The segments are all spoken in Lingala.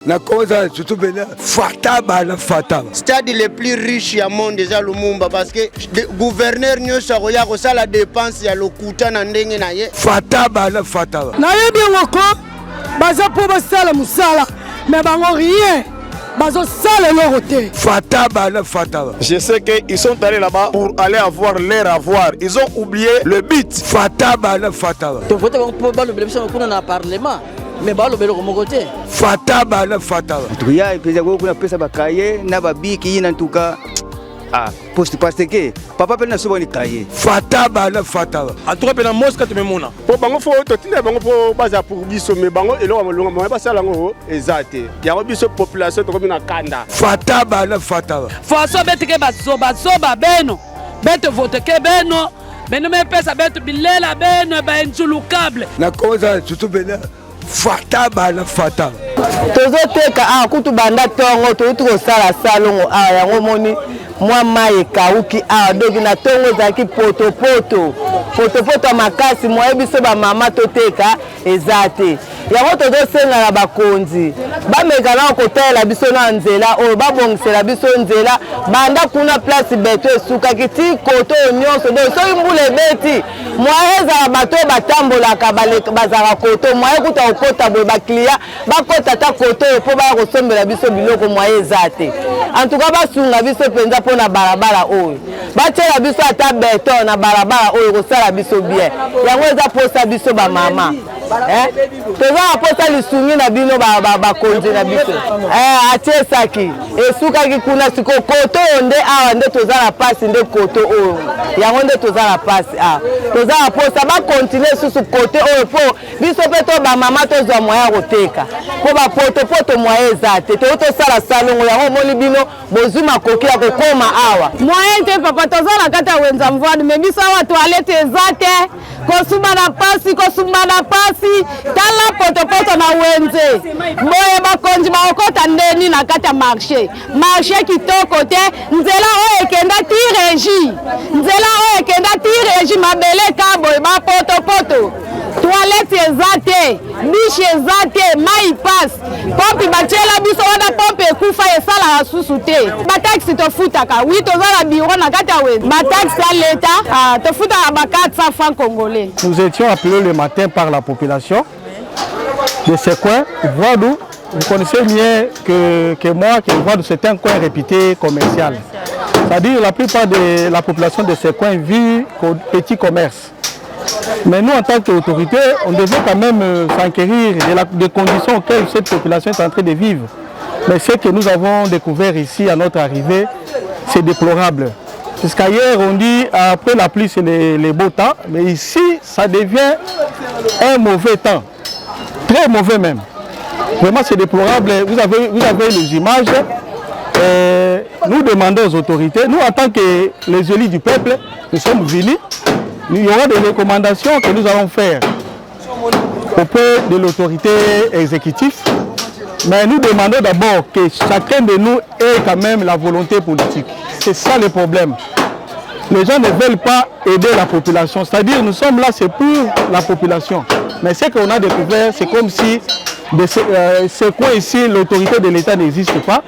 Stade le plus riche du monde déjà Lumumba parce que le gouverneur nyosa koya kosa la dépense ya lokuta na ndenge na ye. Fataba. Na yebi ngoko baza po basala musala mais bango rien. Bazo sale loroté. Fataba. Je sais qu'ils sont allés là-bas pour aller avoir leur avoir. Ils ont oublié le but. Fataba. Tu votes pour le bénéfice au Parlement. Mais bah le bélo comme côté. Fataba. Tu y a pesa beaucoup na pesa bakaye na babiki na tuka. Ah, poste parce que papa pena sobo ni kaye. Fataba. En tout cas pena mosca tu me mona. Po bango fo to tinde bango po baza pour biso me bango elo amalonga mo ba sala ngo ezate. Ya ko biso population to ko na kanda. Fataba. Faso betike basoba beno. Bete vote ke beno. Beno me pesa bete bilela beno ba injulukable. Na koza tutubela. Fataba. Tozoteka kutu banda tongo tuko sala salongo yango moni mwa mai kauki dogi na tongo zaki poto makasi moyebiso ba mama toteka ezate yango tozosenga na bakonzi bameka na kotela biso na nzela oyo babongisela biso nzela banda kuna place beto esukaki ti koto nyonso do so imbule beti moyeza bato batambolaka bazaka koto moye kuta okota boye baklia bakota ta koto po ba kosombela biso biloko moyeza te en tout cas basunga biso penza pona barabara oyo batela biso ata beto na barabara oyo kosala biso bien yango eza posa biso ba mama toza posa lisungi na bino bakonzi na biso atiesaki esukaki kuna siko koto onde awa nde toza na pasi nde koto oyo yango nde toza na pasi toza na posa bakontinue susu kote oyo po biso mpe to bamama tozwa moya koteka po bapoto moya eza te tosala salongo yango moni bino bozwi makoki ya kokoma awa moyen te papa toza na kati ya wenza mvwadi me biso awa toalete eza te kosumba na pasi tala poto na wenze boye bakonzi baokota ndeni na kati ya marché kitoko te nzela oyo ekenda ti regi mabele kaboye bapoto toilette eza te biche eza te mai passe pompe batiela biso wana pompe ekufa esalaka susu te bataxi tofutaka wi toza na biro na kati ya wenze bataxi ya leta tofutaka ba 400 francs congolais. Nous étions appelés le matin par la population de ces coins. Voadou, vous connaissez mieux que moi que Voadou c'est un coin réputé commercial. C'est-à-dire la plupart de la population de ces coins vit au petit commerce. Mais nous, en tant qu'autorité, on devait quand même s'enquérir des conditions auxquelles cette population est en train de vivre. Mais ce que nous avons découvert ici à notre arrivée, c'est déplorable. Puisqu'ailleurs, on dit après la pluie, c'est les beaux temps. Mais ici, ça devient un mauvais temps. Très mauvais même. Vraiment, c'est déplorable. Vous avez les images. Nous demandons aux autorités, nous en tant que les élus du peuple, nous sommes venus. Il y aura des recommandations que nous allons faire auprès de l'autorité exécutive. Mais nous demandons d'abord que chacun de nous ait quand même la volonté politique. C'est ça le problème. Les gens ne veulent pas aider la population. C'est-à-dire nous sommes là, c'est pour la population. Mais ce qu'on a découvert, c'est comme si ce coin ici, l'autorité de l'État n'existe pas.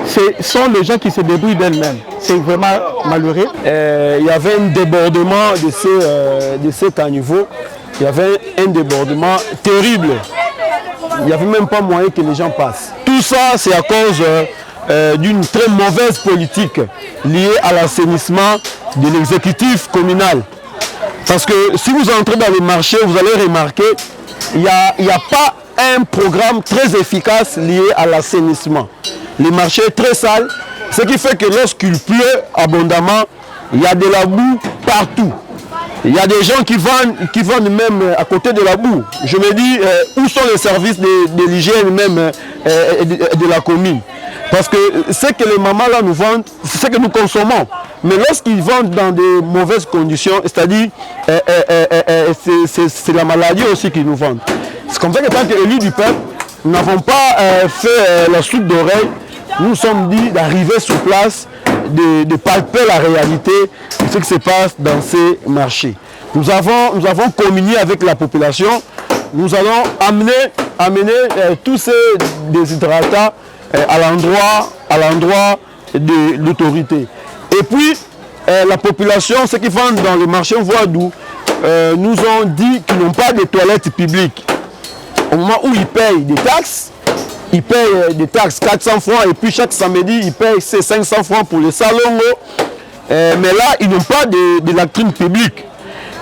Ce sont les gens qui se débrouillent d'elles-mêmes. C'est vraiment malheureux. Il y avait un débordement de ce caniveau. Il y avait un débordement terrible. Il n'y avait même pas moyen que les gens passent. Tout ça, c'est à cause d'une très mauvaise politique liée à l'assainissement de l'exécutif communal. Parce que si vous entrez dans les marchés, vous allez remarquer qu'il n'y a pas un programme très efficace lié à l'assainissement. Les marchés très sales, ce qui fait que lorsqu'il pleut abondamment, il y a de la boue partout. Il y a des gens qui vendent même à côté de la boue. Je me dis, où sont les services de l'hygiène même de la commune? Parce que ce que les mamans là nous vendent, c'est ce que nous consommons. Mais lorsqu'ils vendent dans de mauvaises conditions, c'est-à-dire, c'est la maladie aussi qu'ils nous vendent. C'est comme ça que tant qu'élus du peuple, nous n'avons pas fait la soute d'oreille. Nous nous sommes dit d'arriver sur place, de palper la réalité de ce qui se passe dans ces marchés. Nous avons communié avec la population. Nous allons amener amener tous ces déshydratants à l'endroit de l'autorité. Et puis, la population, ceux qui vendent dans les marchés Voadou, nous ont dit qu'ils n'ont pas de toilettes publiques. Au moment où ils payent des taxes, 400 francs, et puis chaque samedi, ils payent ces 500 francs pour les salons. Mais là, ils n'ont pas de latrines publiques.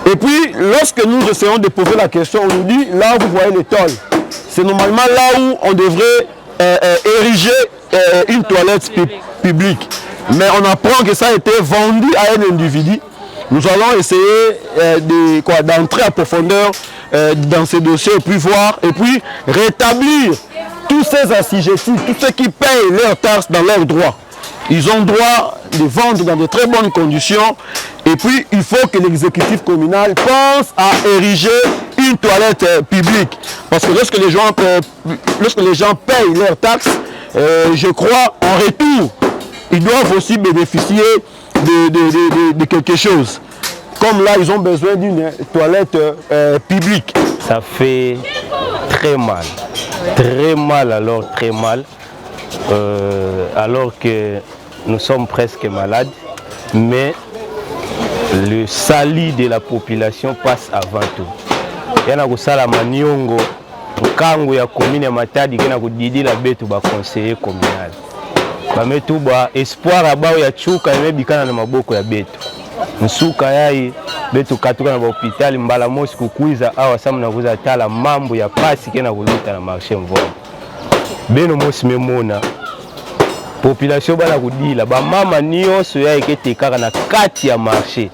Et puis, lorsque nous essayons de poser la question, on nous dit, là vous voyez les tôles. C'est normalement là où on devrait ériger une toilette publique. Mais on apprend que ça a été vendu à un individu. Nous allons essayer d'entrer à profondeur dans ces dossiers et puis voir, et puis rétablir tous ces assujettis, tous ceux qui payent leurs taxes dans leurs droits. Ils ont droit de vendre dans de très bonnes conditions. Et puis, il faut que l'exécutif communal pense à ériger une toilette publique. Parce que lorsque les gens payent leurs taxes, je crois, en retour, ils doivent aussi bénéficier de quelque chose. Comme là, ils ont besoin d'une toilette publique. Ça fait très mal, alors très mal. Alors que nous sommes presque malades, mais le salut de la population passe avant tout. Yana kusala maniongo nkango ya commune Matadi kena kudidi la betu ba conseiller communal. Ba metu ba espoir abao ya chuka imebikana na maboko ya betu. Nsuka yai betu katuka na hospitali mbala mosi kukuiza awa samu na kuza tala mambo ya pasi kena kuluta na marché Mvona. Beno mosi memona population bana kudila ba mama nyonso ya eketekaka na kati ya marché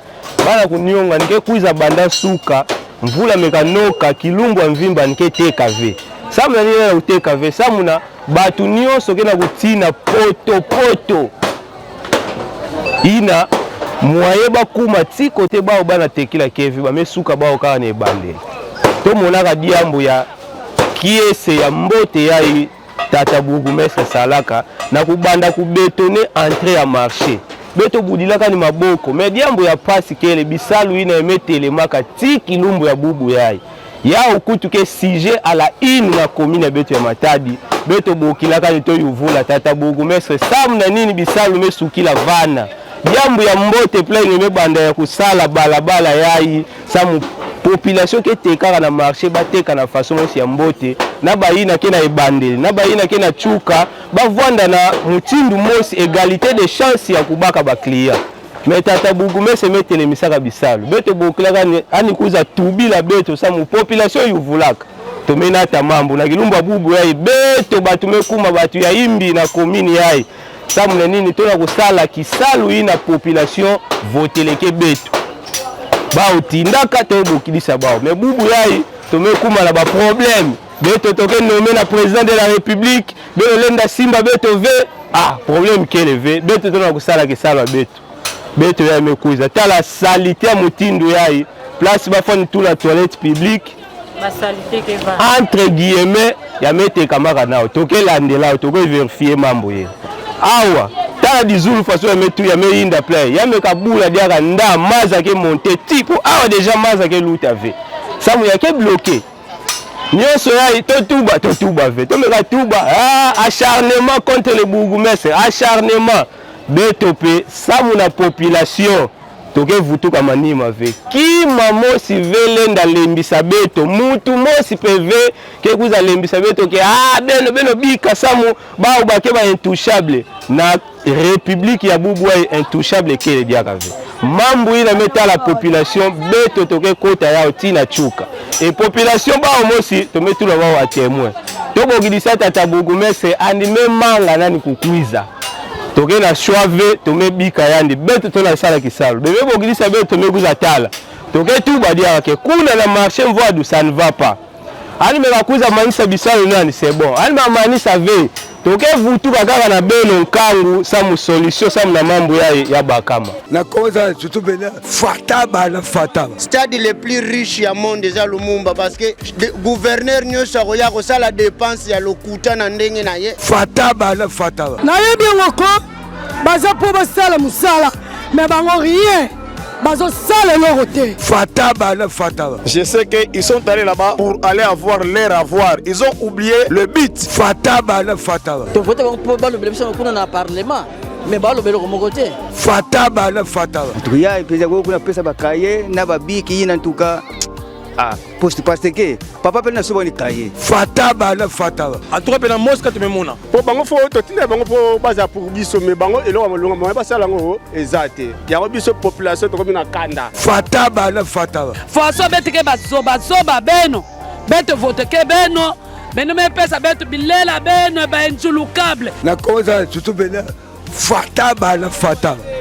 bana kunionga nike kuiza banda suka mvula mekanoka kilumbu mvimba nike TKV samuna ni na TKV samuna batu nyonso kena kutina poto ina mwayeba kuma tiko te bao bana tekila kevi ba mesuka bao kaka ne bande to monaka diambo ya kiese ya mbote ya tata bourgmestre salaka na kubanda kubetone entrée ya marché beto budilaka ni maboko mais diambo ya pasi kele bisalu ina emetele maka tiki lumbu ya bubu yai ya ukutu ke sujet à la une na commune beto ya Matadi beto bokilaka ni to yuvula tata bourgmestre sam na nini bisalu mesukila vana diambo ya mbote plein mebanda ya kusala balabala yai samu population qui tekaka na marché bateka na façon ya mbote na bayina ke na ebandeli na bayina ke na chuka bavanda na mutindu mosi égalité de chance ya kubaka ba client mais tata bourgmestre metele misaka bisalu beto bokilaka ani kuza tubila beto samu population yuvulaka to mena tamambu na kilumba bubu yai beto batu mekuma batu ya imbi na commune yai samu na nini to na kusala kisalu ina population voteleke beto bao tindaka to bokilisa bao mais bubu yai to mekuma na ba problème beto toke nommé na président de la république beto lenda simba beto ve problème kele ve beto to na kusala kisala beto ya mekuiza tala salité ya mutindo yai place ba fani tout la toilette publique ba salité ke va entre guillemets ya mete kamaka nao toke landela toke vérifier mambo ye awa tala dizulu façon ya metu ya meinda play ya mekabula diaka nda maza ke monter tipo awa déjà maza ke luta ve samu ya ke bloqué nyonso ya totuba ve tomeka tuba acharnement contre le bourgmestre acharnement beto pe samu na population toke vutuka manima ve kima mosi velenda lembisa beto mutu mosi peve ke kuza lembisa beto ke beno bika samu bao bake ba intouchable na république ya bubu intouchable kele diaka ve mambu ina meta la population beto toke kota ya tina chuka et population bao mosi to metula bao a témoin to bogidisa tata bourgmestre andime manga nani kukuiza toke na choave to mebika yandi beto to na sala kisalo bebe bogidisa beto mekuza tala toke tu badia ke kuna na marché Voadou ça ne va pas ani meka kuza manisa bisalo nani c'est bon ani ma manisa ve toke vutu kaka na beno nkangu samu solution samu na mambo ya bakama na koza surtout bena fataba. Stade le plus riche ya monde eza Lumumba parce que gouverneur nyonso akoya kosala dépense ya lokuta na ndenge na ye fataba nayebi yango ko baza po basala musala mais bango rien bazosala eloko te. Fata bana fata. Je sais qu'ils sont allés là-bas pour aller avoir leur avoir. Ils ont oublié le but. Fata bana fata. To vote bango balobela biso kuna na parlement. Mais balobela ko moko te. Fata bana fata. Tuya ipeza ko kuna pesa bakaye na babiki na ntuka. Ah, poste parce que papa pe na soba ni kaye. Fata bana fata. En tout cas, pendant Mosca, tu me mona. Po bango fo to tinde bango po baza pour biso me bango elo malonga mo ba sala ngo ezate. Ya ko biso population to ko na kanda. Fata bana fata. Faso betike bazoba beno. Bete vote ke beno. Beno me pesa betu bilela beno ba inchulukable. Na koza tutu bena. Fata bana fata.